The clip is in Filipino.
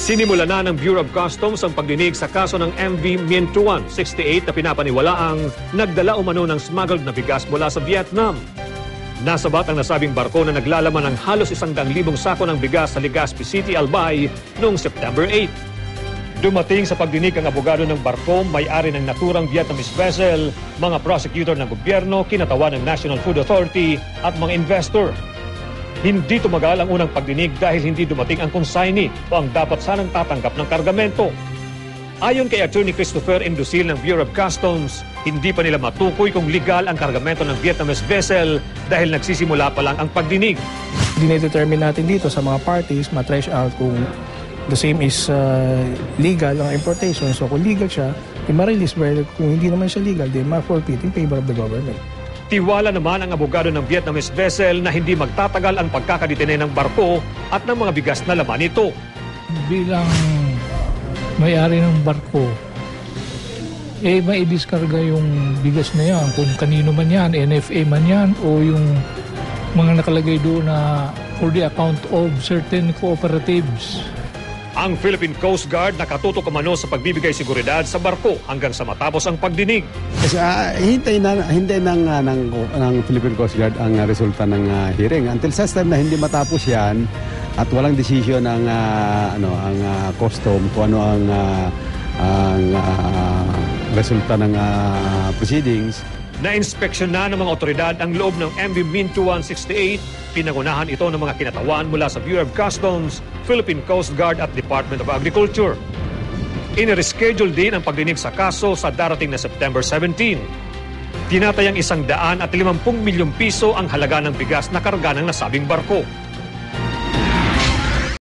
Sinimula na ng Bureau of Customs ang pagdinig sa kaso ng MV Minh-Truan 68 na pinapaniwalaang nagdala umano ng smuggled na bigas mula sa Vietnam. Nasabat ang nasabing barko na naglalaman ng halos 100,000 sako ng bigas sa Legazpi City, Albay noong September 8. Dumating sa pagdinig ang abogado ng barko, may-ari ng naturang Vietnamese vessel, mga prosecutor ng gobyerno, kinatawan ng National Food Authority at mga investor. Hindi tumagal ang unang pagdinig dahil hindi dumating ang consignee o ang dapat sanang tatanggap ng kargamento. Ayon kay Attorney Christopher Indusil ng Bureau of Customs, hindi pa nila matukoy kung legal ang kargamento ng Vietnamese vessel dahil nagsisimula pa lang ang pagdinig. Dinedetermine natin dito sa mga parties, ma-trash out kung the same is legal ang importation. So kung legal siya, i-release. Kung hindi naman siya legal, then ma-forfeit in favor of the government. Tiwala naman ang abogado ng Vietnamese vessel na hindi magtatagal ang pagkakadetene ng barko at ng mga bigas na laman nito. Bilang may-ari ng barko, maidiskarga yung bigas na yan. Kung kanino man yan, NFA man yan, o yung mga nakalagay doon na for the account of certain cooperatives. Ang Philippine Coast Guard nakatutok umano sa pagbibigay seguridad sa barko hanggang sa matapos ang pagdinig. Kasi hintay ng Philippine Coast Guard ang resulta ng hearing. Until such time na hindi matapos yan at walang desisyon ng ang custom kung ano ang resulta ng proceedings. Na-inspeksyon na ng mga otoridad ang loob ng MV Minh-Truan 68. Pinangunahan ito ng mga kinatawan mula sa Bureau of Customs, Philippine Coast Guard at Department of Agriculture. Inireschedule din ang pagdinig sa kaso sa darating na September 17. Tinatayang 150 milyong piso ang halaga ng bigas na karga ng nasabing barko.